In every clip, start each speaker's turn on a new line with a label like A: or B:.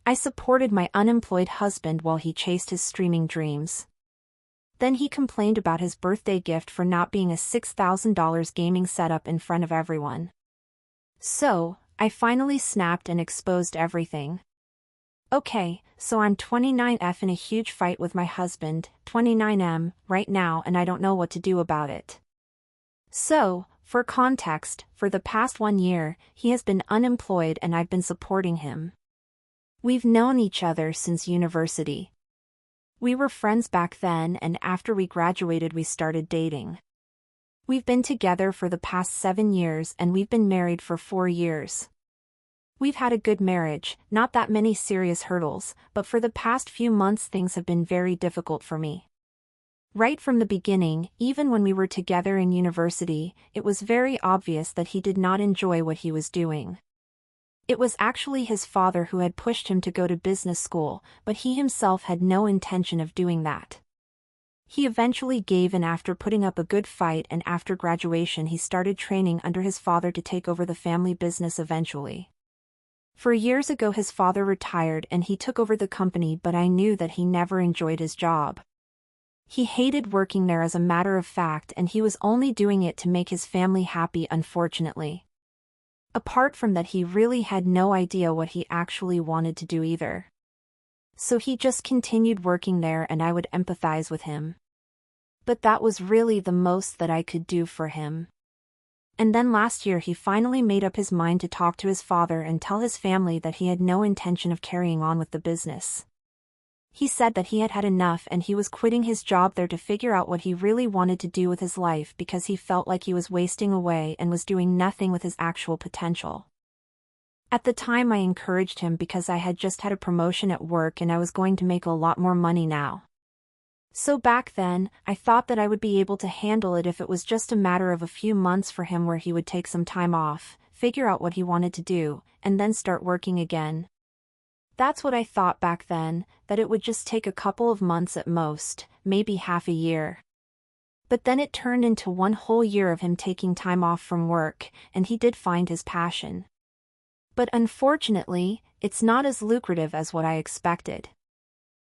A: I supported my unemployed husband while he chased his streaming dreams. Then he complained about his birthday gift for not being a $6,000 gaming setup in front of everyone. So, I finally snapped and exposed everything. Okay, so I'm 29F in a huge fight with my husband, 29M, right now, and I don't know what to do about it. So, for context, for the past 1 year, he has been unemployed and I've been supporting him. We've known each other since university. We were friends back then, and after we graduated we started dating. We've been together for the past 7 years and we've been married for 4 years. We've had a good marriage, not that many serious hurdles, but for the past few months things have been very difficult for me. Right from the beginning, even when we were together in university, it was very obvious that he did not enjoy what he was doing. It was actually his father who had pushed him to go to business school, but he himself had no intention of doing that. He eventually gave in after putting up a good fight, and after graduation he started training under his father to take over the family business eventually. 4 years ago his father retired and he took over the company, but I knew that he never enjoyed his job. He hated working there as a matter of fact, and he was only doing it to make his family happy, unfortunately. Apart from that, he really had no idea what he actually wanted to do either. So he just continued working there and I would empathize with him. But that was really the most that I could do for him. And then last year he finally made up his mind to talk to his father and tell his family that he had no intention of carrying on with the business. He said that he had had enough and he was quitting his job there to figure out what he really wanted to do with his life, because he felt like he was wasting away and was doing nothing with his actual potential. At the time I encouraged him because I had just had a promotion at work and I was going to make a lot more money now. So back then, I thought that I would be able to handle it if it was just a matter of a few months for him where he would take some time off, figure out what he wanted to do, and then start working again. That's what I thought back then, that it would just take a couple of months at most, maybe half a year. But then it turned into 1 whole year of him taking time off from work, and he did find his passion. But unfortunately, it's not as lucrative as what I expected.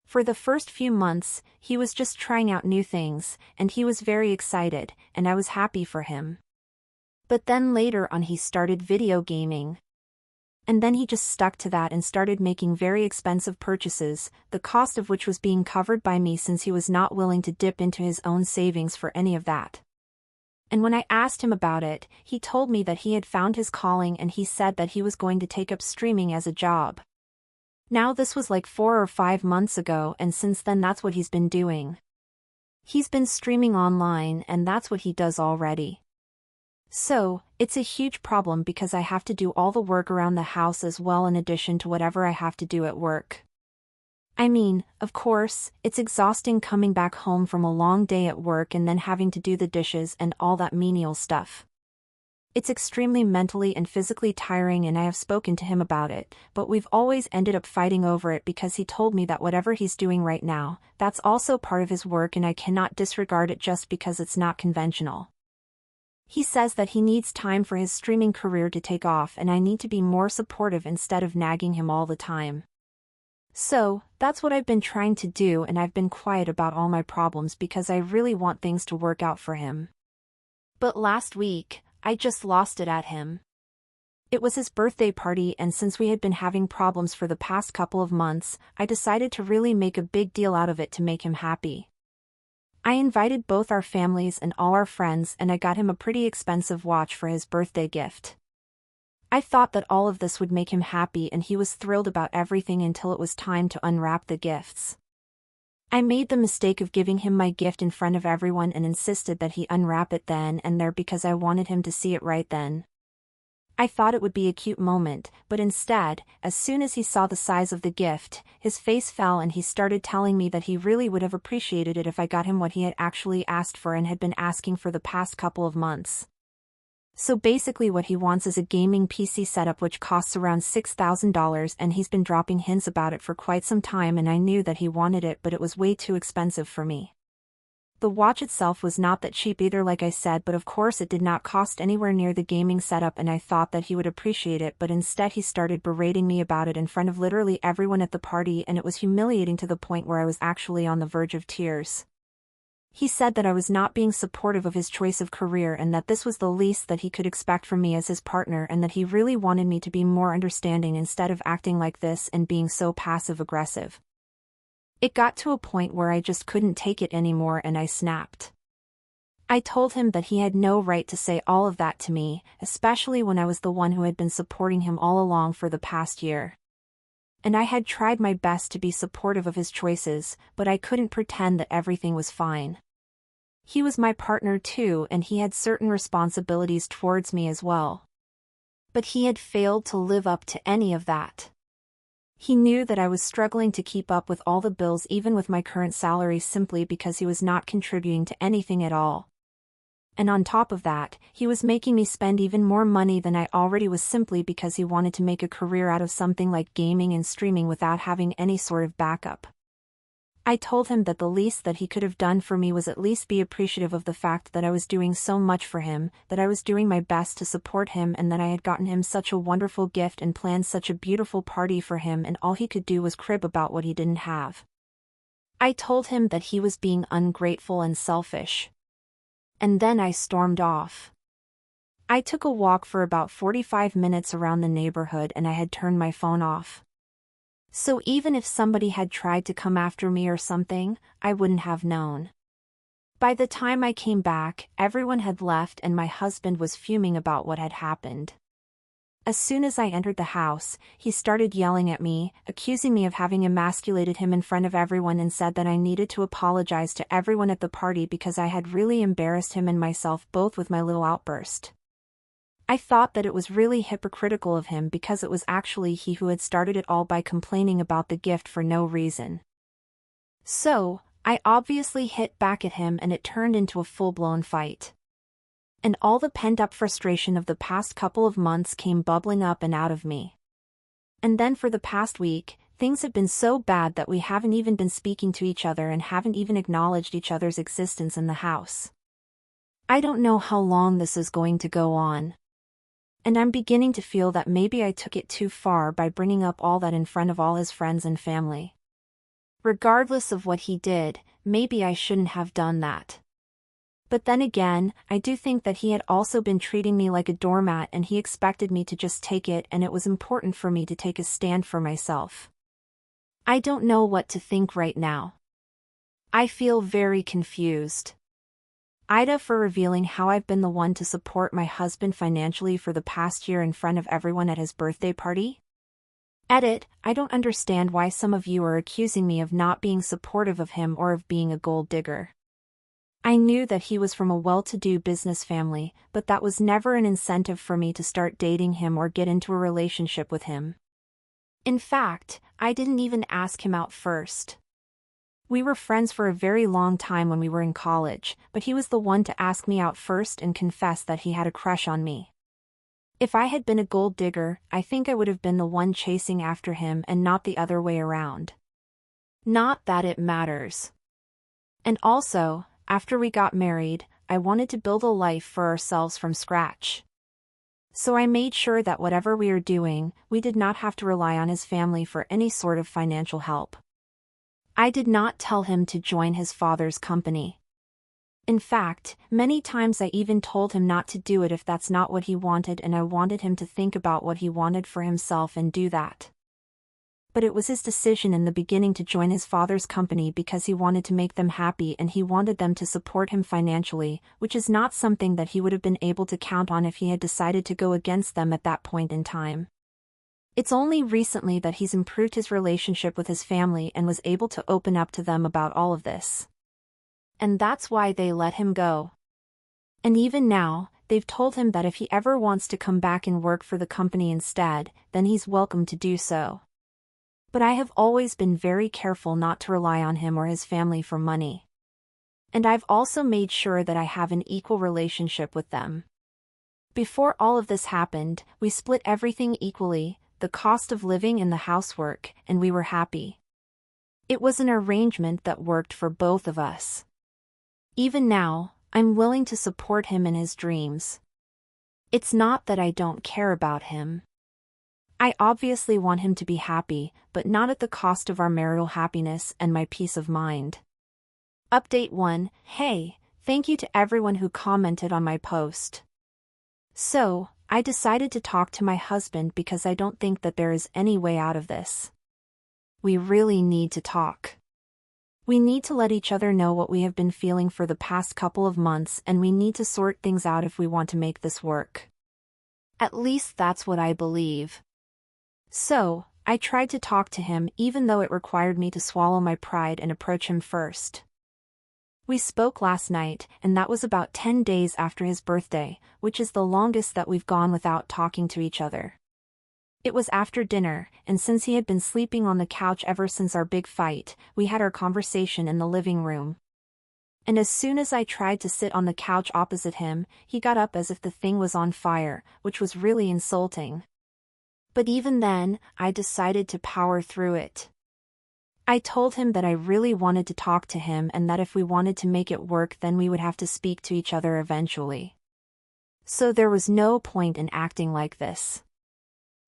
A: For the first few months, he was just trying out new things, and he was very excited, and I was happy for him. But then later on he started video gaming. And then he just stuck to that and started making very expensive purchases, the cost of which was being covered by me since he was not willing to dip into his own savings for any of that. And when I asked him about it, he told me that he had found his calling and he said that he was going to take up streaming as a job. Now this was like 4 or 5 months ago, and since then that's what he's been doing. He's been streaming online and that's what he does already. So, it's a huge problem because I have to do all the work around the house as well in addition to whatever I have to do at work. I mean, of course, it's exhausting coming back home from a long day at work and then having to do the dishes and all that menial stuff. It's extremely mentally and physically tiring, and I have spoken to him about it, but we've always ended up fighting over it because he told me that whatever he's doing right now, that's also part of his work and I cannot disregard it just because it's not conventional. He says that he needs time for his streaming career to take off and I need to be more supportive instead of nagging him all the time. So, that's what I've been trying to do, and I've been quiet about all my problems because I really want things to work out for him. But last week, I just lost it at him. It was his birthday party, and since we had been having problems for the past couple of months, I decided to really make a big deal out of it to make him happy. I invited both our families and all our friends, and I got him a pretty expensive watch for his birthday gift. I thought that all of this would make him happy and he was thrilled about everything until it was time to unwrap the gifts. I made the mistake of giving him my gift in front of everyone and insisted that he unwrap it then and there because I wanted him to see it right then. I thought it would be a cute moment, but instead, as soon as he saw the size of the gift, his face fell and he started telling me that he really would have appreciated it if I got him what he had actually asked for and had been asking for the past couple of months. So basically what he wants is a gaming PC setup which costs around $6,000, and he's been dropping hints about it for quite some time, and I knew that he wanted it, but it was way too expensive for me. The watch itself was not that cheap either, like I said, but of course it did not cost anywhere near the gaming setup, and I thought that he would appreciate it, but instead he started berating me about it in front of literally everyone at the party, and it was humiliating to the point where I was actually on the verge of tears. He said that I was not being supportive of his choice of career and that this was the least that he could expect from me as his partner, and that he really wanted me to be more understanding instead of acting like this and being so passive-aggressive. It got to a point where I just couldn't take it anymore and I snapped. I told him that he had no right to say all of that to me, especially when I was the one who had been supporting him all along for the past year. And I had tried my best to be supportive of his choices, but I couldn't pretend that everything was fine. He was my partner too, and he had certain responsibilities towards me as well. But he had failed to live up to any of that. He knew that I was struggling to keep up with all the bills even with my current salary simply because he was not contributing to anything at all. And on top of that, he was making me spend even more money than I already was simply because he wanted to make a career out of something like gaming and streaming without having any sort of backup. I told him that the least that he could have done for me was at least be appreciative of the fact that I was doing so much for him, that I was doing my best to support him, and that I had gotten him such a wonderful gift and planned such a beautiful party for him, and all he could do was crib about what he didn't have. I told him that he was being ungrateful and selfish. And then I stormed off. I took a walk for about 45 minutes around the neighborhood and I had turned my phone off. So even if somebody had tried to come after me or something, I wouldn't have known. By the time I came back, everyone had left and my husband was fuming about what had happened. As soon as I entered the house, he started yelling at me, accusing me of having emasculated him in front of everyone, and said that I needed to apologize to everyone at the party because I had really embarrassed him and myself both with my little outburst. I thought that it was really hypocritical of him because it was actually he who had started it all by complaining about the gift for no reason. So, I obviously hit back at him and it turned into a full-blown fight. And all the pent-up frustration of the past couple of months came bubbling up and out of me. And then for the past week, things have been so bad that we haven't even been speaking to each other and haven't even acknowledged each other's existence in the house. I don't know how long this is going to go on. And I'm beginning to feel that maybe I took it too far by bringing up all that in front of all his friends and family. Regardless of what he did, maybe I shouldn't have done that. But then again, I do think that he had also been treating me like a doormat and he expected me to just take it, and it was important for me to take a stand for myself. I don't know what to think right now. I feel very confused. Ida, for revealing how I've been the one to support my husband financially for the past year in front of everyone at his birthday party. Edit, I don't understand why some of you are accusing me of not being supportive of him or of being a gold digger. I knew that he was from a well-to-do business family, but that was never an incentive for me to start dating him or get into a relationship with him. In fact, I didn't even ask him out first. We were friends for a very long time when we were in college, but he was the one to ask me out first and confess that he had a crush on me. If I had been a gold digger, I think I would have been the one chasing after him and not the other way around. Not that it matters. And also, after we got married, I wanted to build a life for ourselves from scratch. So I made sure that whatever we were doing, we did not have to rely on his family for any sort of financial help. I did not tell him to join his father's company. In fact, many times I even told him not to do it if that's not what he wanted, and I wanted him to think about what he wanted for himself and do that. But it was his decision in the beginning to join his father's company because he wanted to make them happy and he wanted them to support him financially, which is not something that he would have been able to count on if he had decided to go against them at that point in time. It's only recently that he's improved his relationship with his family and was able to open up to them about all of this. And that's why they let him go. And even now, they've told him that if he ever wants to come back and work for the company instead, then he's welcome to do so. But I have always been very careful not to rely on him or his family for money. And I've also made sure that I have an equal relationship with them. Before all of this happened, we split everything equally, the cost of living and the housework, and we were happy. It was an arrangement that worked for both of us. Even now, I'm willing to support him in his dreams. It's not that I don't care about him. I obviously want him to be happy, but not at the cost of our marital happiness and my peace of mind. Update 1. Hey, thank you to everyone who commented on my post. So, I decided to talk to my husband because I don't think that there is any way out of this. We really need to talk. We need to let each other know what we have been feeling for the past couple of months, and we need to sort things out if we want to make this work. At least that's what I believe. So, I tried to talk to him even though it required me to swallow my pride and approach him first. We spoke last night, and that was about 10 days after his birthday, which is the longest that we've gone without talking to each other. It was after dinner, and since he had been sleeping on the couch ever since our big fight, we had our conversation in the living room. And as soon as I tried to sit on the couch opposite him, he got up as if the thing was on fire, which was really insulting. But even then, I decided to power through it. I told him that I really wanted to talk to him and that if we wanted to make it work then we would have to speak to each other eventually. So there was no point in acting like this.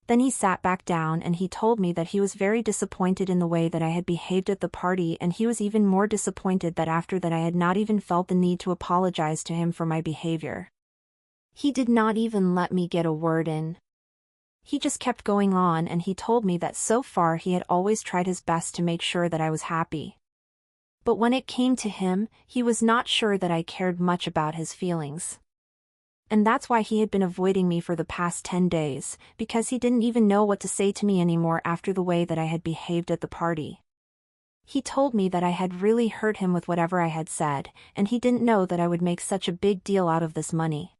A: Then he sat back down and he told me that he was very disappointed in the way that I had behaved at the party, and he was even more disappointed that after that I had not even felt the need to apologize to him for my behavior. He did not even let me get a word in. He just kept going on, and he told me that so far he had always tried his best to make sure that I was happy. But when it came to him, he was not sure that I cared much about his feelings. And that's why he had been avoiding me for the past 10 days, because he didn't even know what to say to me anymore after the way that I had behaved at the party. He told me that I had really hurt him with whatever I had said, and he didn't know that I would make such a big deal out of this money.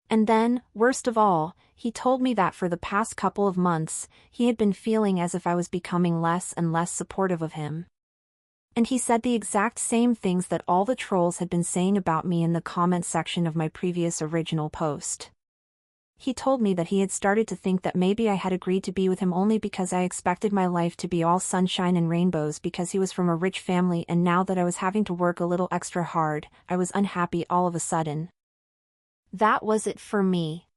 A: And then, worst of all, he told me that for the past couple of months, he had been feeling as if I was becoming less and less supportive of him. And he said the exact same things that all the trolls had been saying about me in the comment section of my previous original post. He told me that he had started to think that maybe I had agreed to be with him only because I expected my life to be all sunshine and rainbows because he was from a rich family, and now that I was having to work a little extra hard, I was unhappy all of a sudden. That was it for me.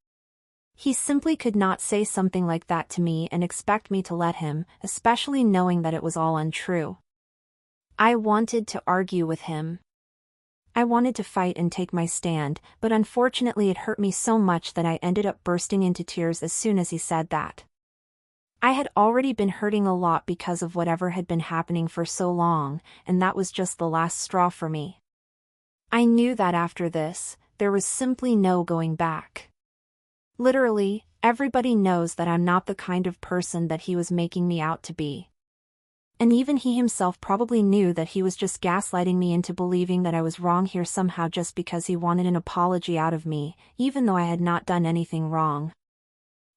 A: He simply could not say something like that to me and expect me to let him, especially knowing that it was all untrue. I wanted to argue with him. I wanted to fight and take my stand, but unfortunately it hurt me so much that I ended up bursting into tears as soon as he said that. I had already been hurting a lot because of whatever had been happening for so long, and that was just the last straw for me. I knew that after this, there was simply no going back. Literally, everybody knows that I'm not the kind of person that he was making me out to be. And even he himself probably knew that he was just gaslighting me into believing that I was wrong here somehow just because he wanted an apology out of me, even though I had not done anything wrong.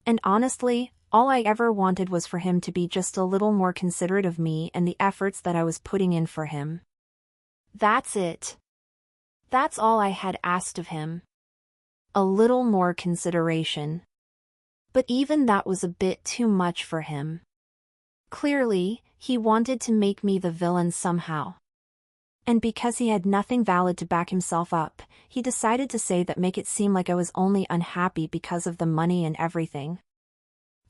A: And honestly, all I ever wanted was for him to be just a little more considerate of me and the efforts that I was putting in for him. That's it. That's all I had asked of him. A little more consideration. But even that was a bit too much for him. Clearly, he wanted to make me the villain somehow. And because he had nothing valid to back himself up, he decided to say that make it seem like I was only unhappy because of the money and everything.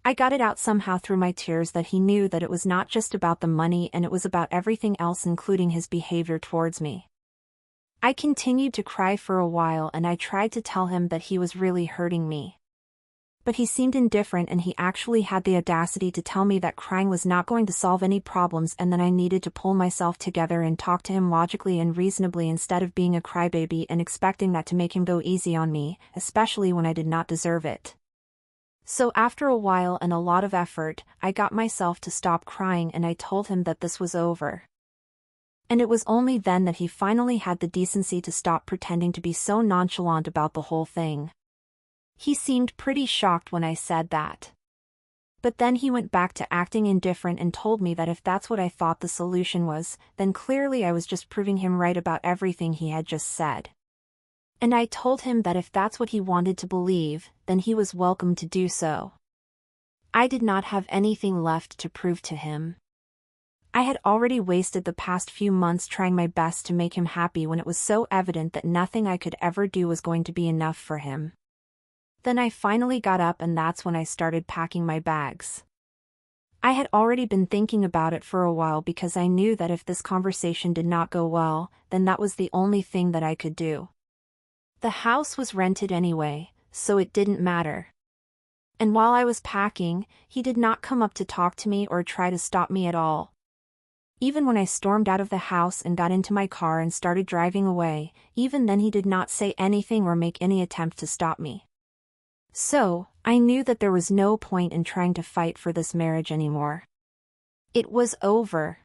A: I got it out somehow through my tears that he knew that it was not just about the money and it was about everything else, including his behavior towards me. I continued to cry for a while and I tried to tell him that he was really hurting me. But he seemed indifferent, and he actually had the audacity to tell me that crying was not going to solve any problems and that I needed to pull myself together and talk to him logically and reasonably instead of being a crybaby and expecting that to make him go easy on me, especially when I did not deserve it. So after a while and a lot of effort, I got myself to stop crying and I told him that this was over. And it was only then that he finally had the decency to stop pretending to be so nonchalant about the whole thing. He seemed pretty shocked when I said that. But then he went back to acting indifferent and told me that if that's what I thought the solution was, then clearly I was just proving him right about everything he had just said. And I told him that if that's what he wanted to believe, then he was welcome to do so. I did not have anything left to prove to him. I had already wasted the past few months trying my best to make him happy when it was so evident that nothing I could ever do was going to be enough for him. Then I finally got up, and that's when I started packing my bags. I had already been thinking about it for a while because I knew that if this conversation did not go well, then that was the only thing that I could do. The house was rented anyway, so it didn't matter. And while I was packing, he did not come up to talk to me or try to stop me at all. Even when I stormed out of the house and got into my car and started driving away, even then he did not say anything or make any attempt to stop me. So, I knew that there was no point in trying to fight for this marriage anymore. It was over.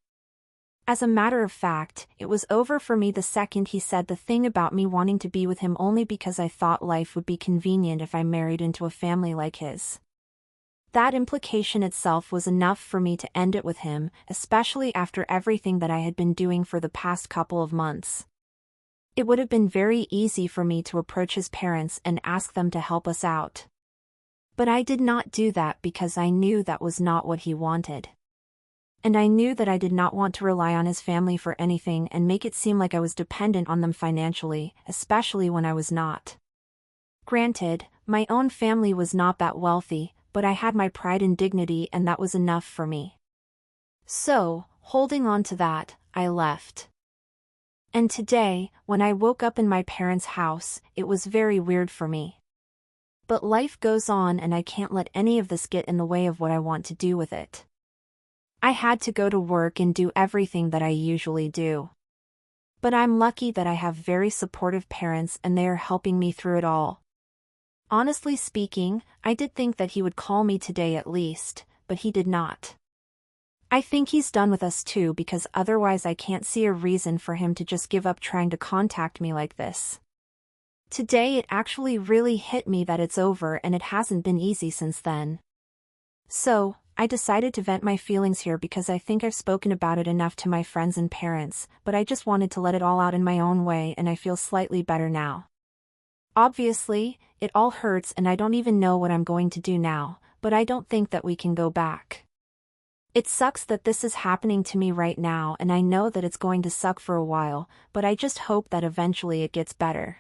A: As a matter of fact, it was over for me the second he said the thing about me wanting to be with him only because I thought life would be convenient if I married into a family like his. That implication itself was enough for me to end it with him, especially after everything that I had been doing for the past couple of months. It would have been very easy for me to approach his parents and ask them to help us out. But I did not do that because I knew that was not what he wanted. And I knew that I did not want to rely on his family for anything and make it seem like I was dependent on them financially, especially when I was not. Granted, my own family was not that wealthy, but I had my pride and dignity, and that was enough for me. So, holding on to that, I left. And today, when I woke up in my parents' house, it was very weird for me. But life goes on, and I can't let any of this get in the way of what I want to do with it. I had to go to work and do everything that I usually do. But I'm lucky that I have very supportive parents, and they are helping me through it all. Honestly speaking, I did think that he would call me today at least, but he did not. I think he's done with us too, because otherwise I can't see a reason for him to just give up trying to contact me like this. Today it actually really hit me that it's over, and it hasn't been easy since then. So, I decided to vent my feelings here because I think I've spoken about it enough to my friends and parents, but I just wanted to let it all out in my own way, and I feel slightly better now. Obviously, it all hurts and I don't even know what I'm going to do now, but I don't think that we can go back. It sucks that this is happening to me right now, and I know that it's going to suck for a while, but I just hope that eventually it gets better.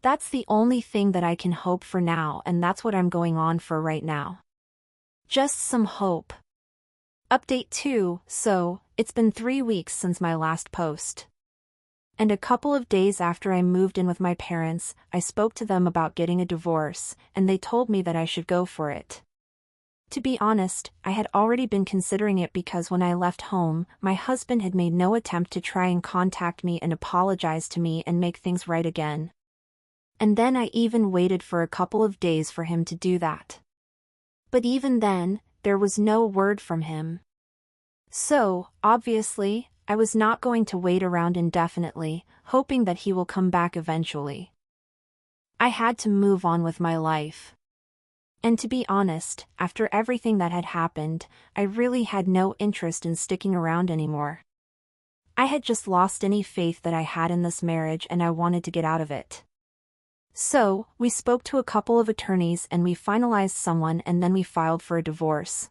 A: That's the only thing that I can hope for now, and that's what I'm going on for right now. Just some hope. Update 2, so, it's been 3 weeks since my last post. And a couple of days after I moved in with my parents, I spoke to them about getting a divorce, and they told me that I should go for it. To be honest, I had already been considering it because when I left home, my husband had made no attempt to try and contact me and apologize to me and make things right again. And then I even waited for a couple of days for him to do that. But even then, there was no word from him. So, obviously, I was not going to wait around indefinitely, hoping that he will come back eventually. I had to move on with my life. And to be honest, after everything that had happened, I really had no interest in sticking around anymore. I had just lost any faith that I had in this marriage, and I wanted to get out of it. So, we spoke to a couple of attorneys and we finalized someone, and then we filed for a divorce.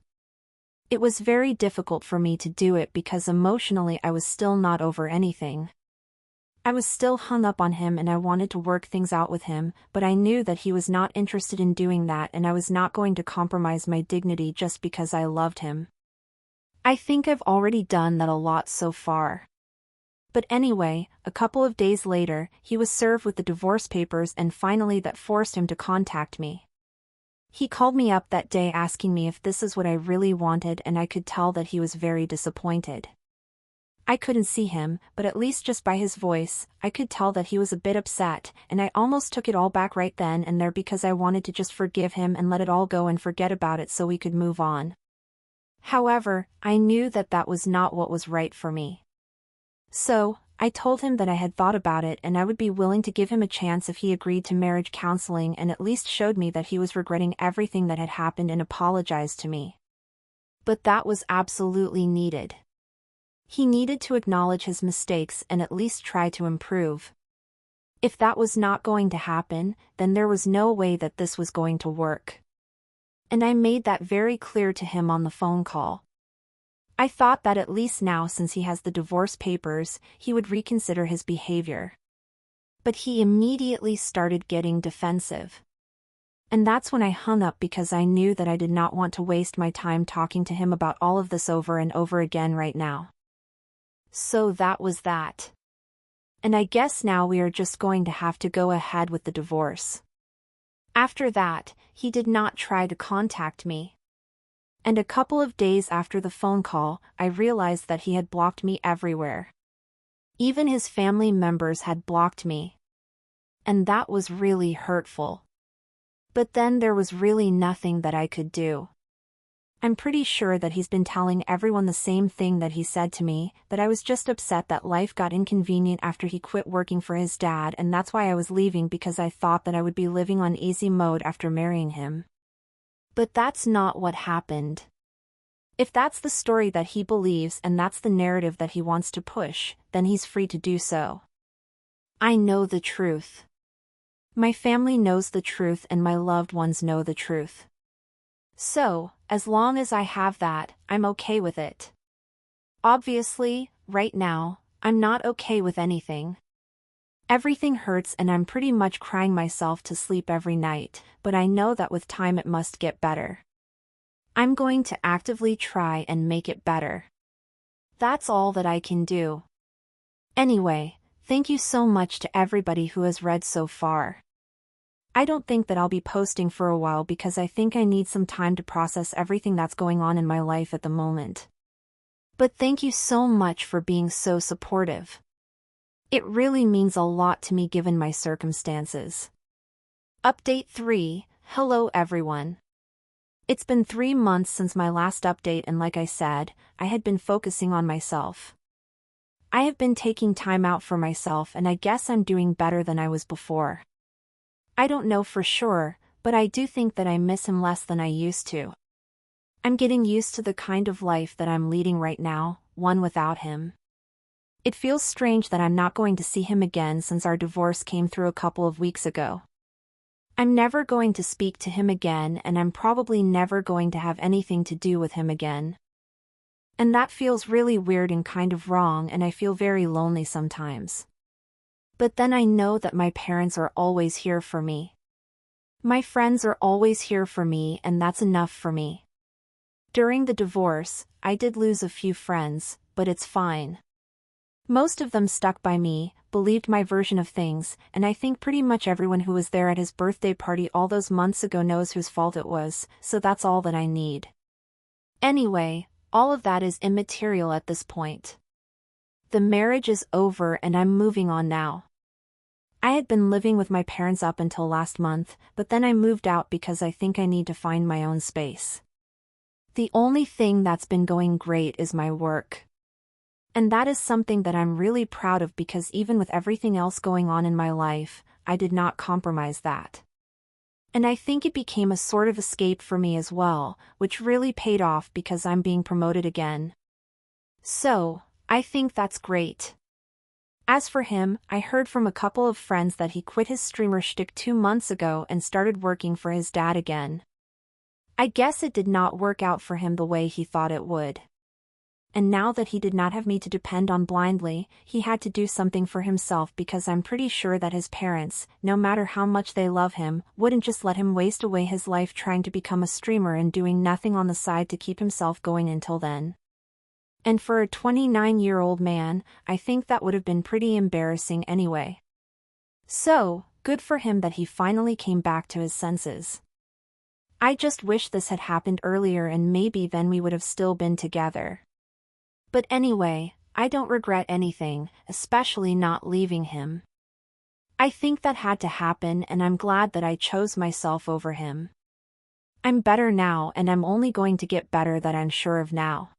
A: It was very difficult for me to do it because emotionally I was still not over anything. I was still hung up on him and I wanted to work things out with him, but I knew that he was not interested in doing that, and I was not going to compromise my dignity just because I loved him. I think I've already done that a lot so far. But anyway, a couple of days later, he was served with the divorce papers, and finally that forced him to contact me. He called me up that day asking me if this is what I really wanted, and I could tell that he was very disappointed. I couldn't see him, but at least just by his voice, I could tell that he was a bit upset, and I almost took it all back right then and there because I wanted to just forgive him and let it all go and forget about it so we could move on. However, I knew that that was not what was right for me. So, I told him that I had thought about it and I would be willing to give him a chance if he agreed to marriage counseling and at least showed me that he was regretting everything that had happened and apologized to me. But that was absolutely needed. He needed to acknowledge his mistakes and at least try to improve. If that was not going to happen, then there was no way that this was going to work. And I made that very clear to him on the phone call. I thought that at least now, since he has the divorce papers, he would reconsider his behavior. But he immediately started getting defensive. And that's when I hung up, because I knew that I did not want to waste my time talking to him about all of this over and over again right now. So that was that. And I guess now we are just going to have to go ahead with the divorce. After that, he did not try to contact me. And a couple of days after the phone call, I realized that he had blocked me everywhere. Even his family members had blocked me. And that was really hurtful. But then there was really nothing that I could do. I'm pretty sure that he's been telling everyone the same thing that he said to me, that I was just upset that life got inconvenient after he quit working for his dad, and that's why I was leaving, because I thought that I would be living on easy mode after marrying him. But that's not what happened. If that's the story that he believes and that's the narrative that he wants to push, then he's free to do so. I know the truth. My family knows the truth and my loved ones know the truth. So, as long as I have that, I'm okay with it. Obviously, right now, I'm not okay with anything. Everything hurts and I'm pretty much crying myself to sleep every night, but I know that with time it must get better. I'm going to actively try and make it better. That's all that I can do. Anyway, thank you so much to everybody who has read so far. I don't think that I'll be posting for a while because I think I need some time to process everything that's going on in my life at the moment. But thank you so much for being so supportive. It really means a lot to me given my circumstances. Update 3. Hello everyone. It's been 3 months since my last update, and like I said, I had been focusing on myself. I have been taking time out for myself, and I guess I'm doing better than I was before. I don't know for sure, but I do think that I miss him less than I used to. I'm getting used to the kind of life that I'm leading right now, one without him. It feels strange that I'm not going to see him again since our divorce came through a couple of weeks ago. I'm never going to speak to him again, and I'm probably never going to have anything to do with him again. And that feels really weird and kind of wrong, and I feel very lonely sometimes. But then I know that my parents are always here for me. My friends are always here for me, and that's enough for me. During the divorce, I did lose a few friends, but it's fine. Most of them stuck by me, believed my version of things, and I think pretty much everyone who was there at his birthday party all those months ago knows whose fault it was, so that's all that I need. Anyway, all of that is immaterial at this point. The marriage is over and I'm moving on now. I had been living with my parents up until last month, but then I moved out because I think I need to find my own space. The only thing that's been going great is my work. And that is something that I'm really proud of, because even with everything else going on in my life, I did not compromise that. And I think it became a sort of escape for me as well, which really paid off because I'm being promoted again. So, I think that's great. As for him, I heard from a couple of friends that he quit his streamer shtick 2 months ago and started working for his dad again. I guess it did not work out for him the way he thought it would. And now that he did not have me to depend on blindly, he had to do something for himself, because I'm pretty sure that his parents, no matter how much they love him, wouldn't just let him waste away his life trying to become a streamer and doing nothing on the side to keep himself going until then. And for a 29-year-old man, I think that would have been pretty embarrassing anyway. So, good for him that he finally came back to his senses. I just wish this had happened earlier, and maybe then we would have still been together. But anyway, I don't regret anything, especially not leaving him. I think that had to happen, and I'm glad that I chose myself over him. I'm better now, and I'm only going to get better, that I'm sure of now.